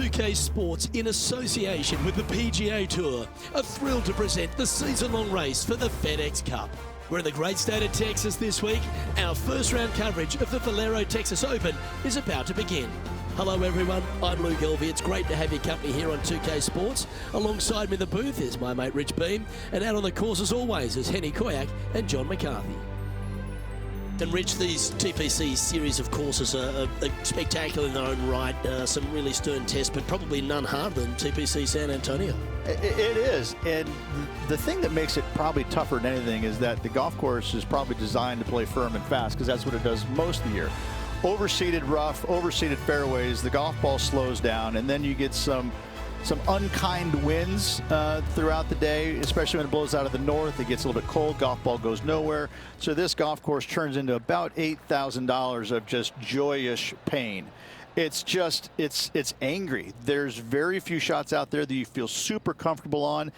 2K Sports, in association with the PGA Tour, are thrilled to present the season-long race for the FedEx Cup. We're in the great state of Texas this week. Our first round coverage of the Valero Texas Open is about to begin. Hello everyone, I'm Luke Elvey. It's great to have your company here on 2K Sports. Alongside me in the booth is my mate Rich Beam, and out on the course as always is Henny Koyak and John McCarthy. And Rich, these TPC series of courses are spectacular in their own right. Some really stern tests, but probably none harder than TPC San Antonio. It is, and the thing that makes it probably tougher than anything is that the golf course is probably designed to play firm and fast, because that's what it does most of the year. Overseeded rough, overseeded fairways, the golf ball slows down, and then you get some unkind winds throughout the day, especially when it blows out of the north. It gets a little bit cold, golf ball goes nowhere. So this golf course turns into about $8,000 of just joyous pain. It's just, it's angry. There's very few shots out there that you feel super comfortable on.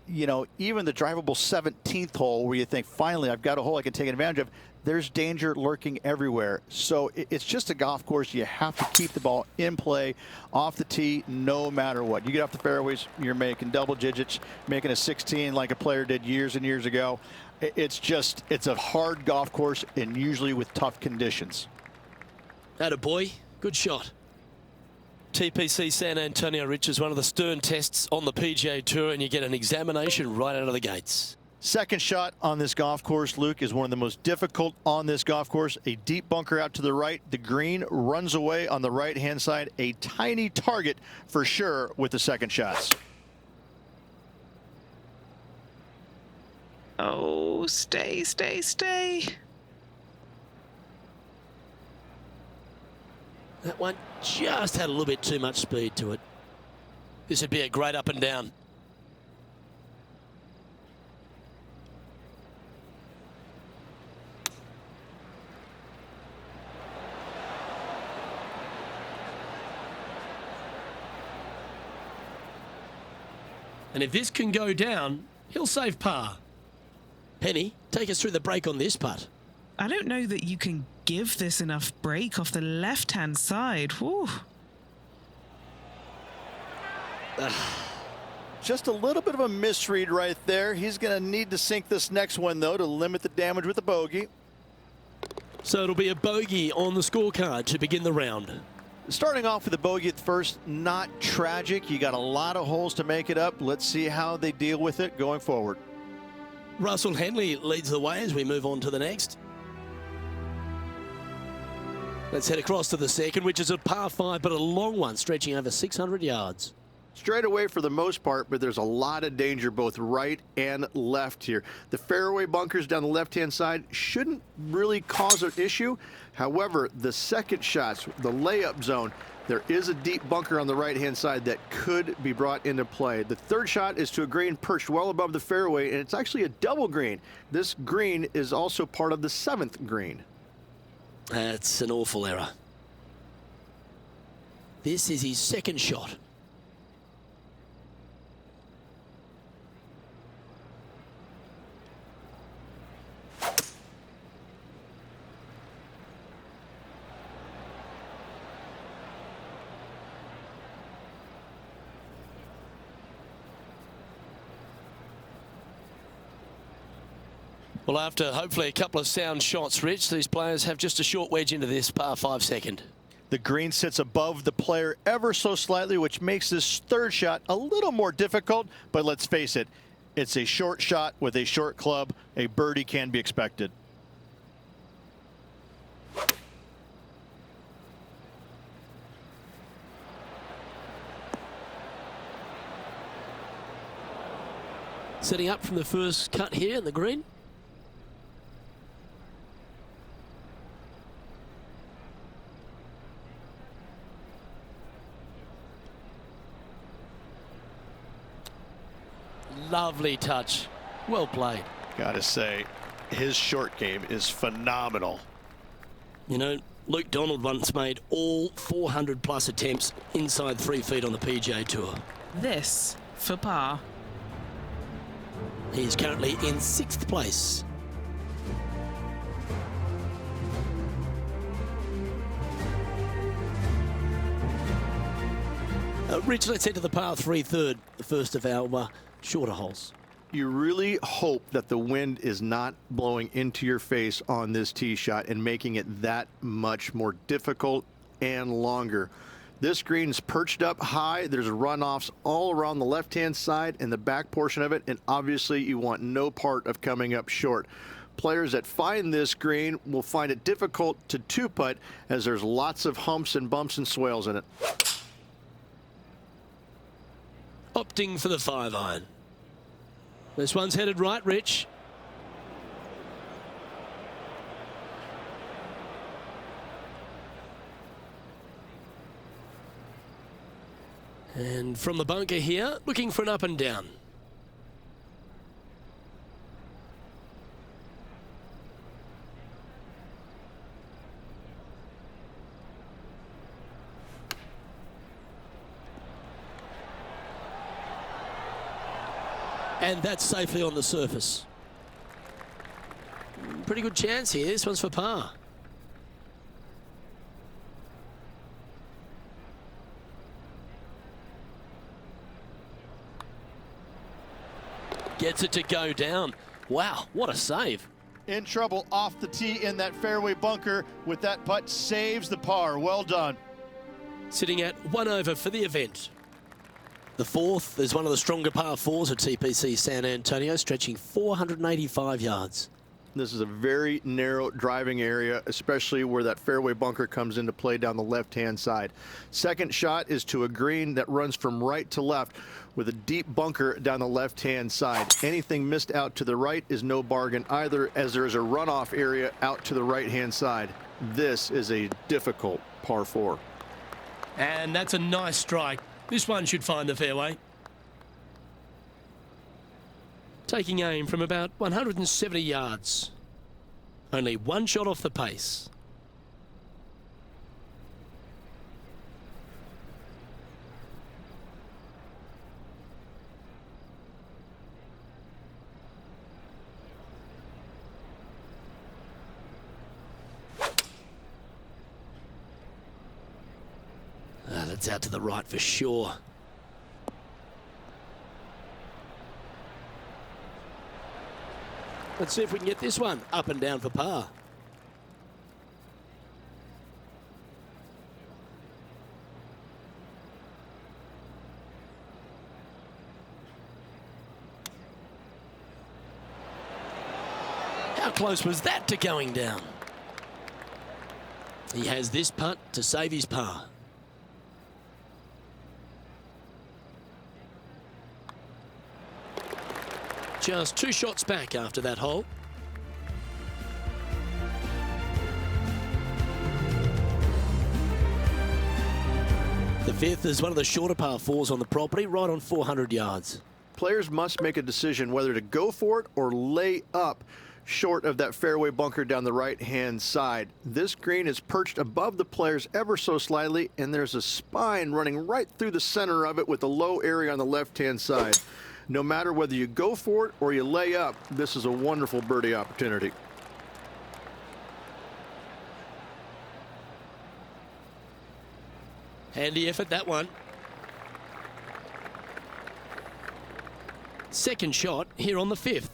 You know, even the drivable 17th hole where you think, finally, I've got a hole I can take advantage of, there's danger lurking everywhere. So it's just a golf course. You have to keep the ball in play off the tee no matter what. You get off the fairways, you're making double digits, making a 16 like a player did years and years ago. It's a hard golf course, and usually with tough conditions. Attaboy, good shot. TPC San Antonio, Rich, is one of the stern tests on the PGA Tour, and you get an examination right out of the gates. Second shot on this golf course, Luke, is one of the most difficult on this golf course. A deep bunker out to the right. The green runs away on the right-hand side. A tiny target for sure with the second shots. Oh, stay, stay, stay. That one just had a little bit too much speed to it. This would be a great up and down. And if this can go down, he'll save par. Penny, take us through the break on this putt. I don't know that you can give this enough break off the left-hand side. Whew. Just a little bit of a misread right there. He's going to need to sink this next one, though, to limit the damage with the bogey. So it'll be a bogey on the scorecard to begin the round. Starting off with a bogey at first, not tragic. You got a lot of holes to make it up. Let's see how they deal with it going forward. Russell Henley leads the way as we move on to the next. Let's head across to the second, which is a par 5, but a long one, stretching over 600 yards. Straight away for the most part, but there's a lot of danger both right and left here. The fairway bunkers down the left-hand side shouldn't really cause an issue. However, the second shots, the layup zone, there is a deep bunker on the right-hand side that could be brought into play. The third shot is to a green perched well above the fairway, and it's actually a double green. This green is also part of the 7th green. That's an awful error. This is his second shot. Well, after hopefully a couple of sound shots, Rich, these players have just a short wedge into this par 5 second. The green sits above the player ever so slightly, which makes this third shot a little more difficult. But let's face it, it's a short shot with a short club. A birdie can be expected. Setting up from the first cut here in the green. Lovely touch. Well played. Gotta say, his short game is phenomenal. You know, Luke Donald once made all 400+ attempts inside 3 feet on the PGA Tour. This for par. He is currently in 6th place. Rich, let's head to the par 3 third, the first of our shorter holes. You really hope that the wind is not blowing into your face on this tee shot and making it that much more difficult and longer. This green's perched up high. There's runoffs all around the left-hand side and the back portion of it, and obviously you want no part of coming up short. Players that find this green will find it difficult to two-putt as there's lots of humps and bumps and swales in it. Opting for the 5-iron. This one's headed right, Rich. And from the bunker here, looking for an up and down. And that's safely on the surface. Pretty good chance here. This one's for par. Gets it to go down. Wow, what a save. In trouble off the tee in that fairway bunker with that putt, saves the par. Well done. Sitting at 1 over for the event. The fourth is one of the stronger par 4s at TPC San Antonio, stretching 485 yards. This is a very narrow driving area, especially where that fairway bunker comes into play down the left-hand side. Second shot is to a green that runs from right to left with a deep bunker down the left-hand side. Anything missed out to the right is no bargain either, as there is a runoff area out to the right-hand side. This is a difficult par 4. And that's a nice strike. This one should find the fairway. Taking aim from about 170 yards. Only one shot off the pace. That's out to the right for sure. Let's see if we can get this one up and down for par. How close was that to going down? He has this putt to save his par. Just 2 shots back after that hole. The fifth is one of the shorter par 4s on the property, right on 400 yards. Players must make a decision whether to go for it or lay up short of that fairway bunker down the right-hand side. This green is perched above the players ever so slightly, and there's a spine running right through the center of it with a low area on the left-hand side. No matter whether you go for it or you lay up, this is a wonderful birdie opportunity. Handy effort, that one. Second shot here on the 5th.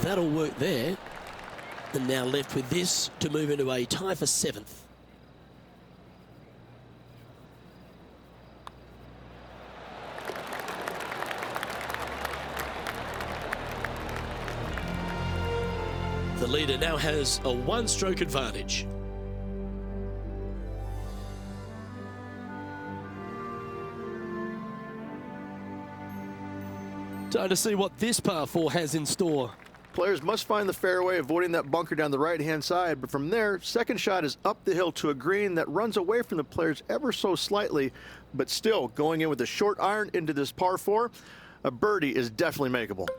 That'll work there. And now left with this to move into a tie for 7th. The leader now has a 1-stroke advantage. Time to see what this par 4 has in store. Players must find the fairway, avoiding that bunker down the right-hand side. But from there, second shot is up the hill to a green that runs away from the players ever so slightly, but still going in with a short iron into this par 4. A birdie is definitely makeable.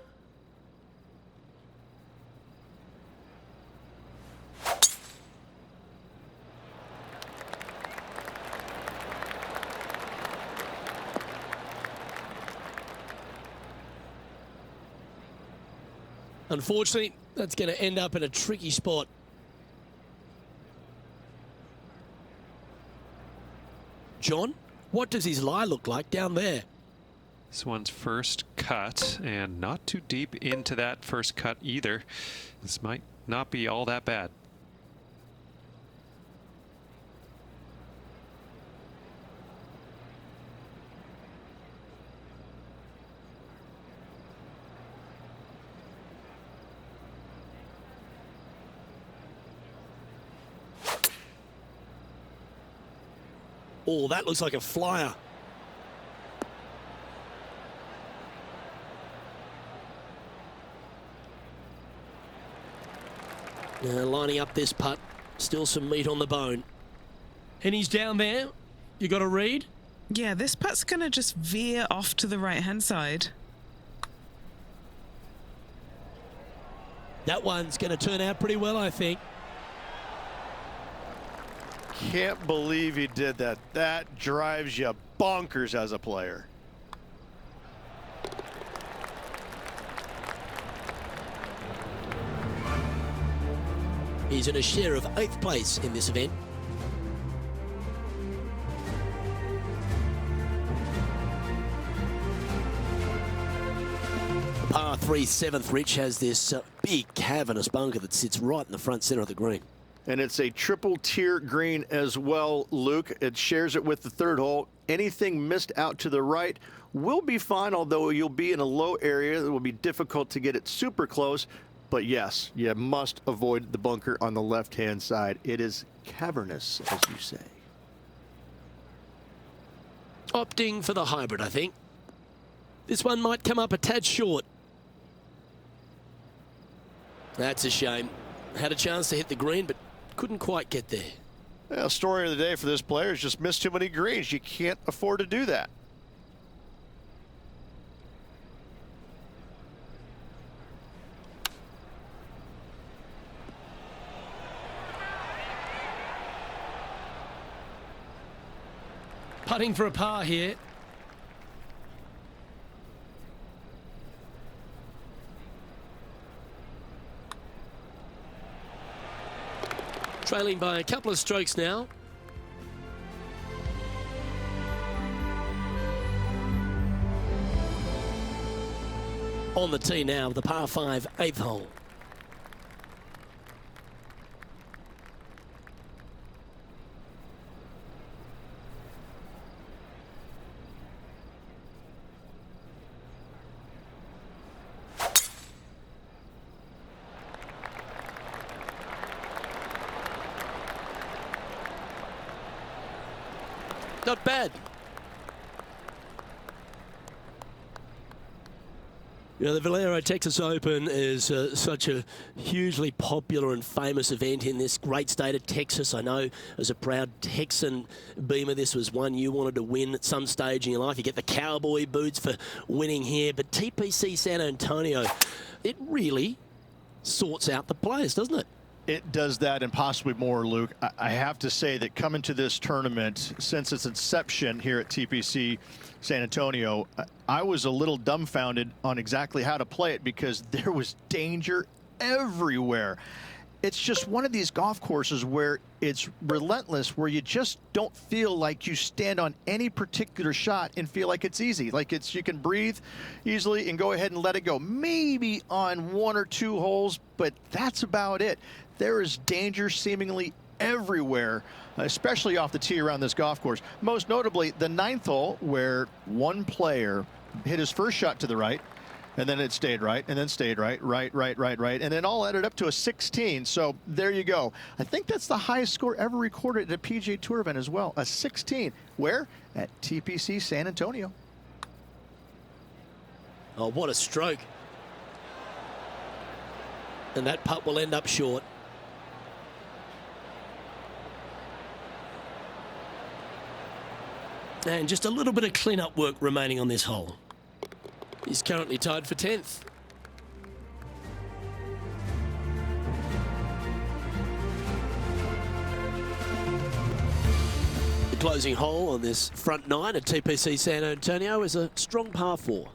Unfortunately, that's going to end up in a tricky spot. John, what does his lie look like down there? This one's first cut, and not too deep into that first cut either. This might not be all that bad. Oh, that looks like a flyer. Now lining up this putt. Still some meat on the bone. And he's down there. You got a read? Yeah, this putt's going to just veer off to the right-hand side. That one's going to turn out pretty well, I think. Can't believe he did that. That drives you bonkers as a player. He's in a share of 8th place in this event. Par 3 7th, Rich, has this big cavernous bunker that sits right in the front center of the green. And it's a triple tier green as well, Luke. It shares it with the 3rd hole. Anything missed out to the right will be fine, although you'll be in a low area. It will be difficult to get it super close. But yes, you must avoid the bunker on the left-hand side. It is cavernous, as you say. Opting for the hybrid, I think. This one might come up a tad short. That's a shame. Had a chance to hit the green, but couldn't quite get there. Well, story of the day for this player is just missed too many greens. You can't afford to do that. Putting for a par here. Trailing by a couple of strokes now. On the tee now, the par 5 8th hole. Not bad. You know, the Valero Texas Open is such a hugely popular and famous event in this great state of Texas. I know as a proud Texan, Beamer, this was one you wanted to win at some stage in your life. You get the cowboy boots for winning here. But TPC San Antonio, it really sorts out the players, doesn't it? It does that and possibly more, Luke. I have to say that coming to this tournament, since its inception here at TPC San Antonio, I was a little dumbfounded on exactly how to play it because there was danger everywhere. It's just one of these golf courses where it's relentless, where you just don't feel like you stand on any particular shot and feel like it's easy. Like you can breathe easily and go ahead and let it go. Maybe on 1 or 2 holes, but that's about it. There is danger seemingly everywhere, especially off the tee around this golf course. Most notably, the 9th hole, where one player hit his first shot to the right, and then it stayed right, and then stayed right, and then all added up to a 16. So there you go. I think that's the highest score ever recorded at a PGA Tour event as well, a 16. Where? At TPC San Antonio. Oh, what a stroke. And that putt will end up short. And just a little bit of clean-up work remaining on this hole. He's currently tied for 10th. The closing hole on this front 9 at TPC San Antonio is a strong par 4.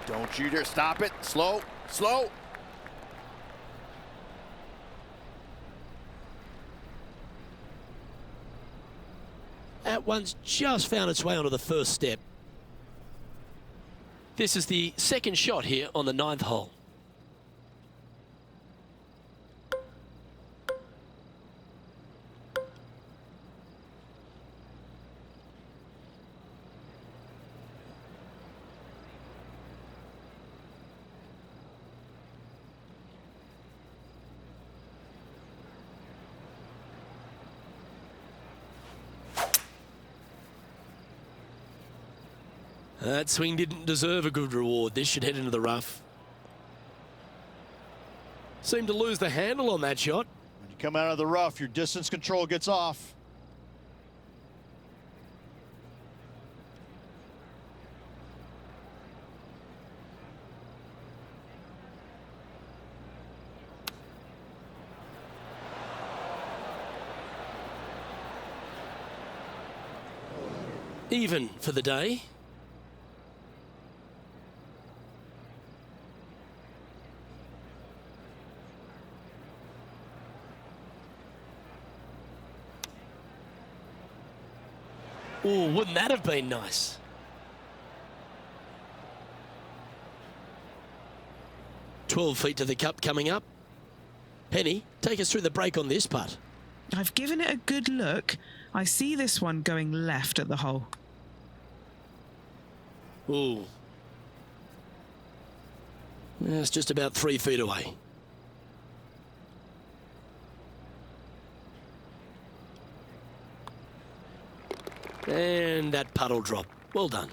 Don't you dare stop it. Slow, slow. That one's just found its way onto the first step. This is the second shot here on the 9th hole. That swing didn't deserve a good reward. This should head into the rough. Seemed to lose the handle on that shot. When you come out of the rough, your distance control gets off. Even for the day. Oh, wouldn't that have been nice? "12 feet to the cup coming up. Penny, take us through the break on this putt. I've given it a good look. I see this one going left at the hole. Ooh. That's just about 3 feet away. And that putt will drop. Well done.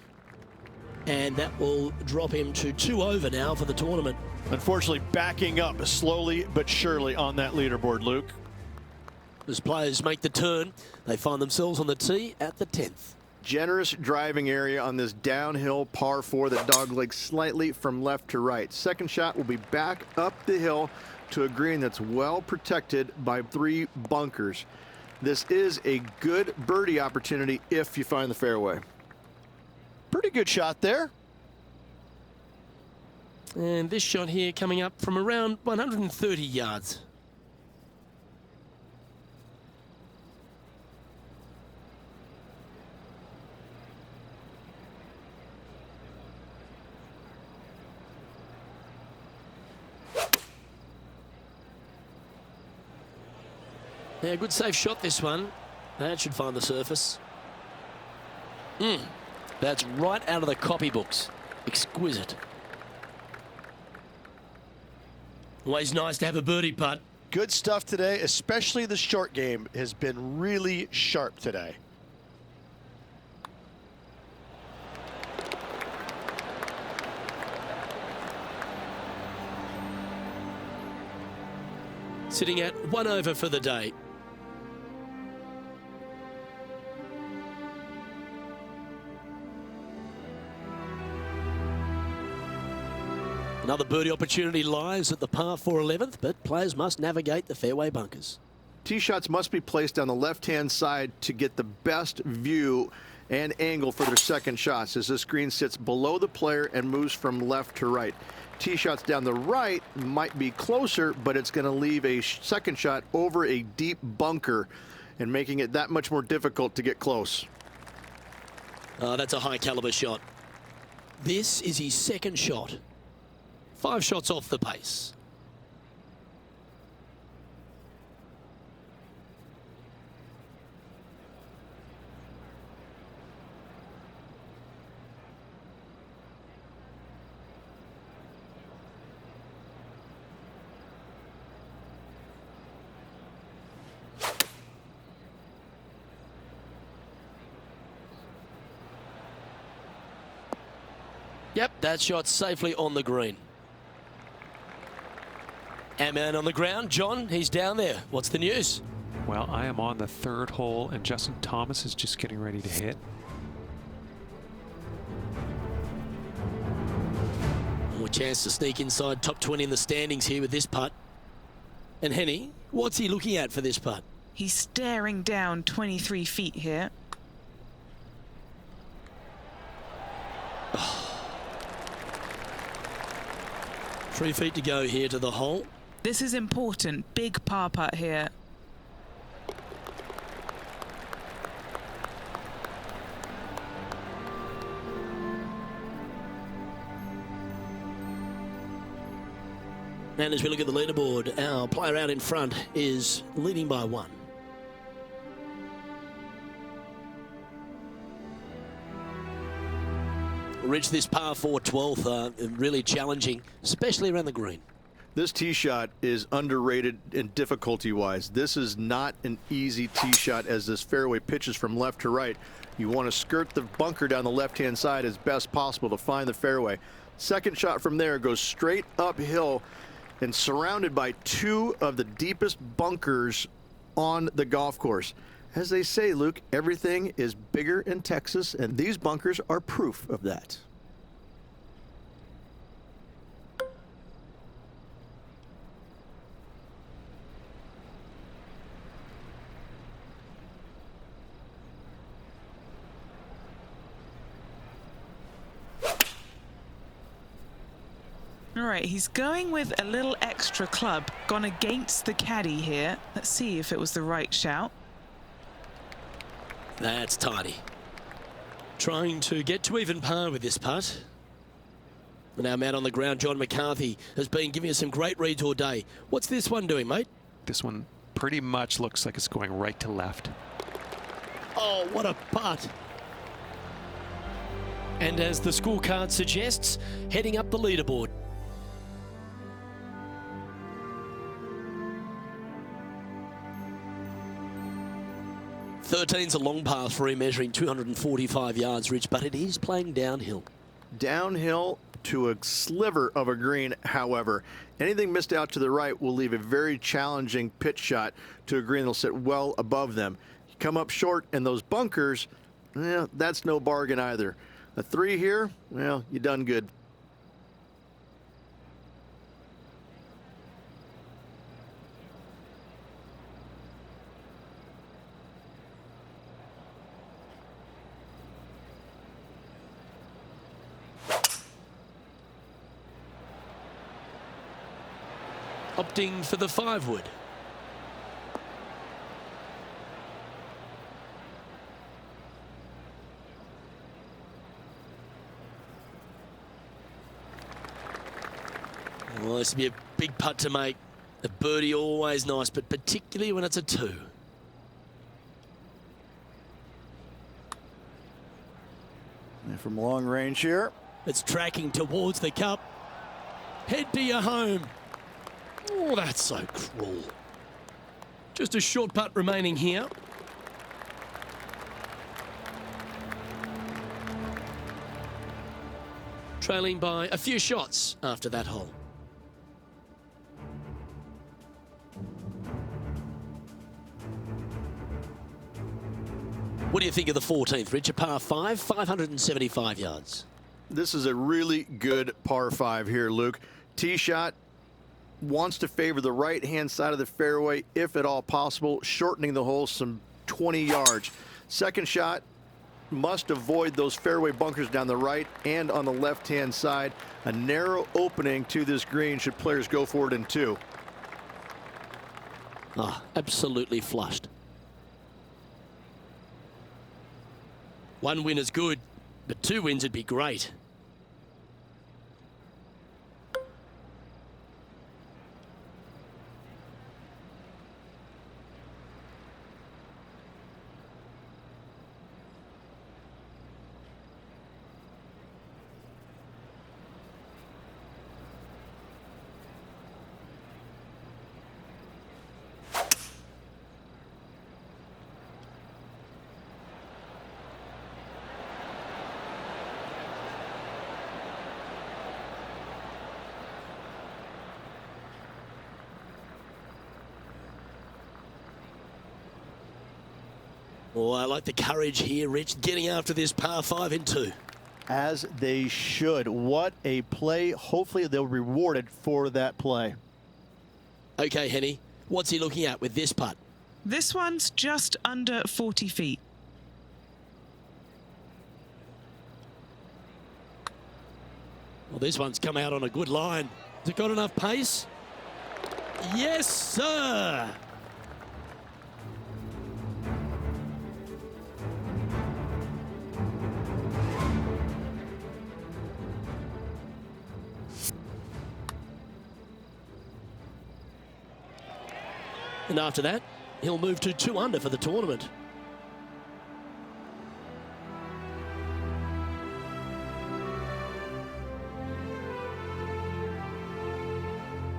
And that will drop him to 2 over now for the tournament. Unfortunately, backing up slowly but surely on that leaderboard, Luke. As players make the turn, they find themselves on the tee at the 10th. Generous driving area on this downhill par 4 that doglegs slightly from left to right. Second shot will be back up the hill to a green that's well protected by 3 bunkers. This is a good birdie opportunity if you find the fairway. Pretty good shot there. And this shot here coming up from around 130 yards. Yeah, good safe shot this one. That should find the surface. That's right out of the copybooks. Exquisite. Always nice to have a birdie putt. Good stuff today, especially the short game has been really sharp today. Sitting at 1 over for the day. Another birdie opportunity lies at the par 4 11th, but players must navigate the fairway bunkers. Tee shots must be placed on the left-hand side to get the best view and angle for their second shots as this green sits below the player and moves from left to right. Tee shots down the right might be closer, but it's going to leave a second shot over a deep bunker and making it that much more difficult to get close. That's a high caliber shot. This is his second shot. 5 shots off the pace. Yep, that shot safely on the green. Our man on the ground, John, he's down there. What's the news? Well, I am on the 3rd hole, and Justin Thomas is just getting ready to hit. A chance to sneak inside top 20 in the standings here with this putt. And Henny, what's he looking at for this putt? He's staring down 23 feet here. 3 feet to go here to the hole. This is important. Big par putt here. And as we look at the leaderboard, our player out in front is leading by 1. Reached this par 4 12th, really challenging, especially around the green. This tee shot is underrated in difficulty-wise. This is not an easy tee shot as this fairway pitches from left to right. You want to skirt the bunker down the left-hand side as best possible to find the fairway. Second shot from there goes straight uphill and surrounded by 2 of the deepest bunkers on the golf course. As they say, Luke, everything is bigger in Texas, and these bunkers are proof of that. All right, he's going with a little extra club, gone against the caddy here. Let's see if it was the right shout. That's tidy. Trying to get to even par with this putt. And our man on the ground, John McCarthy, has been giving us some great reads all day. What's this one doing, mate? This one pretty much looks like it's going right to left. Oh, what a putt. And as the scorecard suggests, heading up the leaderboard. 13's a long pass for him, measuring 245 yards, Rich, but it is playing downhill. Downhill to a sliver of a green, however. Anything missed out to the right will leave a very challenging pitch shot to a green that'll sit well above them. You come up short in those bunkers, that's no bargain either. A 3 here, well, you done good. Opting for the 5 wood. Well, this would be a big putt to make. A birdie always nice, but particularly when it's a 2. And from long range here, it's tracking towards the cup. Head to your home. Oh, that's so cruel. Just a short putt remaining here. Trailing by a few shots after that hole. What do you think of the 14th, Rich? A par 5, 575 yards. this is a really good par 5 here, Luke. Tee shot wants to favor the right-hand side of the fairway, if at all possible, shortening the hole some 20 yards. Second shot must avoid those fairway bunkers down the right and on the left-hand side. A narrow opening to this green should players go for it in 2. Ah, absolutely flushed. 1 win is good, but 2 wins would be great. Oh, I like the courage here, Rich, getting after this par 5 in 2. As they should. What a play. Hopefully they'll be rewarded for that play. Okay, Henny, what's he looking at with this putt? This one's just under 40 feet. Well, this one's come out on a good line. Has it got enough pace? Yes, sir. And after that, he'll move to 2 under for the tournament.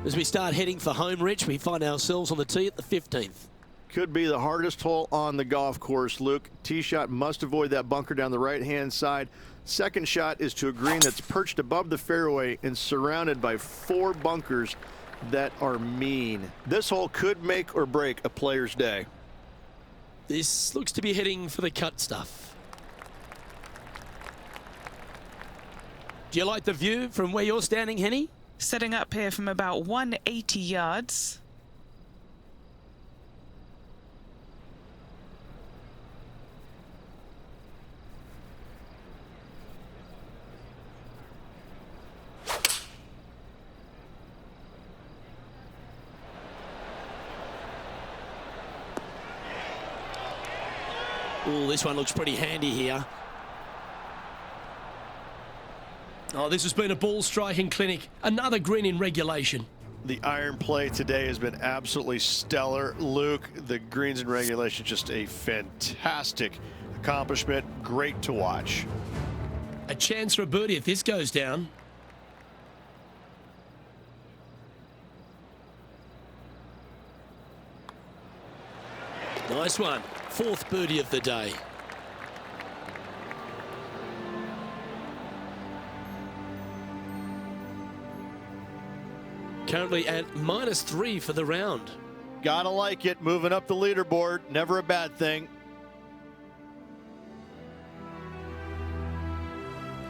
As we start heading for home, Rich, we find ourselves on the tee at the 15th. Could be the hardest hole on the golf course, Luke. Tee shot must avoid that bunker down the right-hand side. Second shot is to a green that's perched above the fairway and surrounded by 4 bunkers that are mean. This hole could make or break a player's day. This looks to be heading for the cut stuff. Do you like the view from where you're standing, Henny? Setting up here from about 180 yards. Oh, this one looks pretty handy here. Oh, this has been a ball striking clinic. Another green in regulation. The iron play today has been absolutely stellar, Luke. The greens in regulation, just a fantastic accomplishment. Great to watch. A chance for a birdie if this goes down. Nice one. 4th birdie of the day. Currently at -3 for the round. Gotta like it. Moving up the leaderboard. Never a bad thing.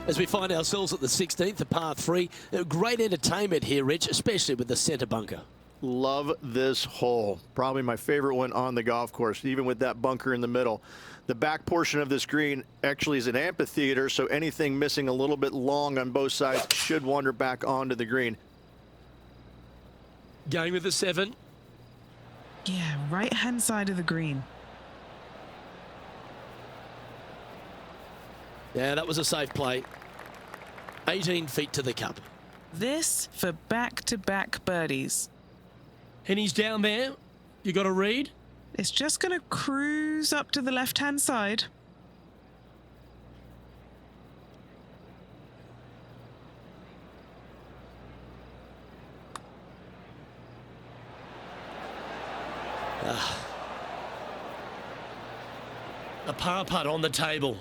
As we find ourselves at the 16th, the par 3. Great entertainment here, Rich, especially with the centre bunker. Love this hole. Probably my favorite one on the golf course, even with that bunker in the middle. The back portion of this green actually is an amphitheater, so anything missing a little bit long on both sides should wander back onto the green. Going with the 7. Yeah, right-hand side of the green. Yeah, that was a safe play. 18 feet to the cup. This for back-to-back birdies. And he's down there. You got a read? It's just going to cruise up to the left-hand side. A par putt on the table.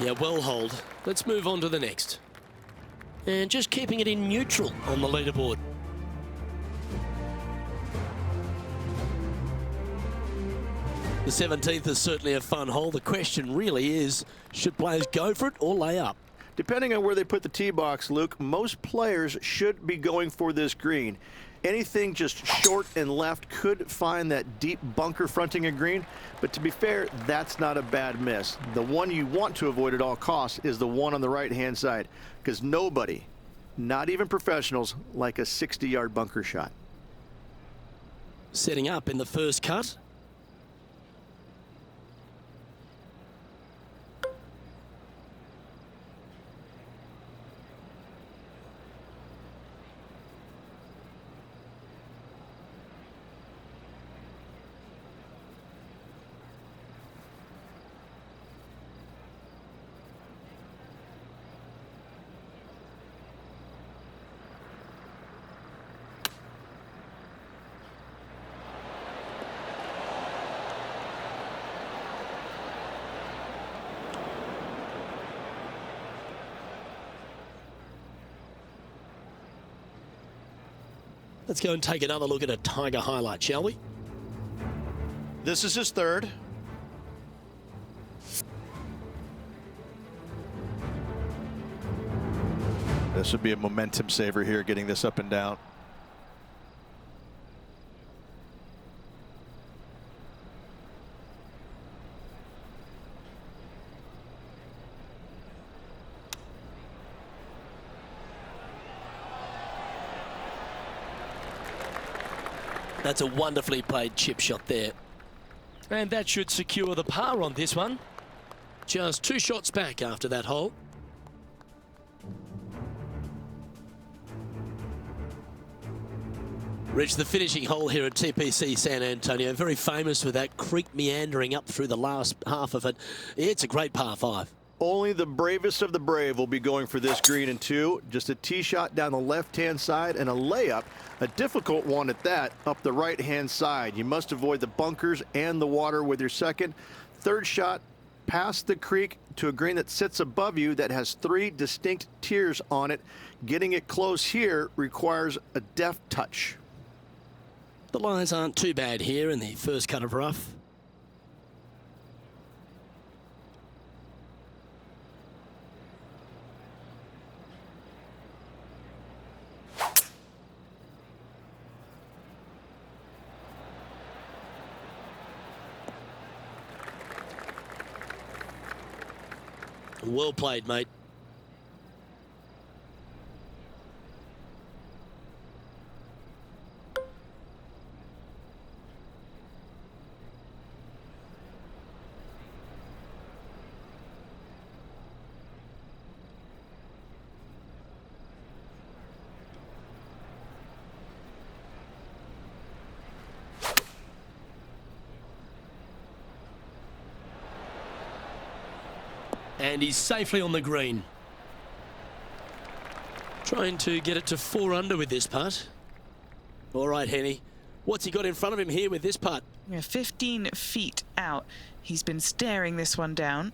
Yeah, well hold. Let's move on to the next. And just keeping it in neutral on the leaderboard. The 17th is certainly a fun hole. The question really is, should players go for it or lay up? Depending on where they put the tee box, Luke, most players should be going for this green. Anything just short and left could find that deep bunker fronting a green, but to be fair, that's not a bad miss. The one you want to avoid at all costs is the one on the right-hand side, because nobody, not even professionals, like a 60-yard bunker shot. Setting up in the first cut. Let's go and take another look at a Tiger highlight, shall we? This is his third. This would be a momentum saver here, getting this up and down. That's a wonderfully played chip shot there. And that should secure the par on this one. Just 2 shots back after that hole. Reached the finishing hole here at TPC San Antonio. Very famous with that creek meandering up through the last half of it. It's a great par 5. Only the bravest of the brave will be going for this green in 2. Just a tee shot down the left-hand side and a layup, a difficult one at that, up the right-hand side. You must avoid the bunkers and the water with your second. Third shot past the creek to a green that sits above you that has 3 distinct tiers on it. Getting it close here requires a deft touch. The lies aren't too bad here in the first cut of rough. Well played, mate. And he's safely on the green. Trying to get it to 4 under with this putt. All right, Henny. What's he got in front of him here with this putt? Yeah, 15 feet out. He's been staring this one down.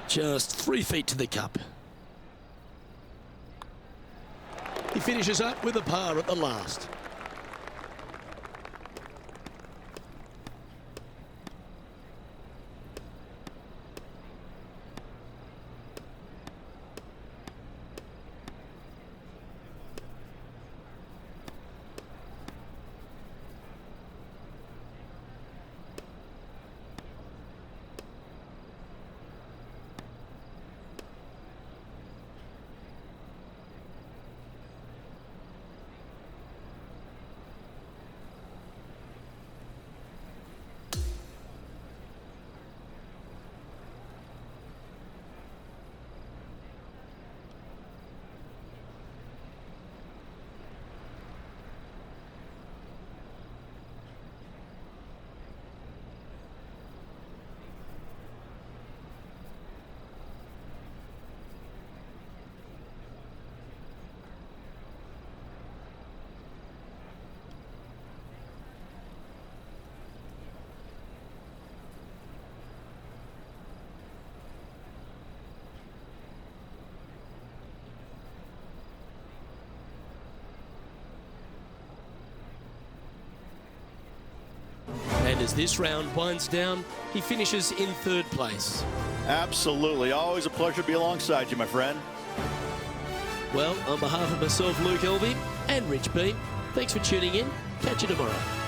Just 3 feet to the cup. He finishes up with a par at the last. And as this round winds down, he finishes in 3rd place. Absolutely. Always a pleasure to be alongside you, my friend. Well, on behalf of myself, Luke Elvey, and Rich Beam, thanks for tuning in. Catch you tomorrow.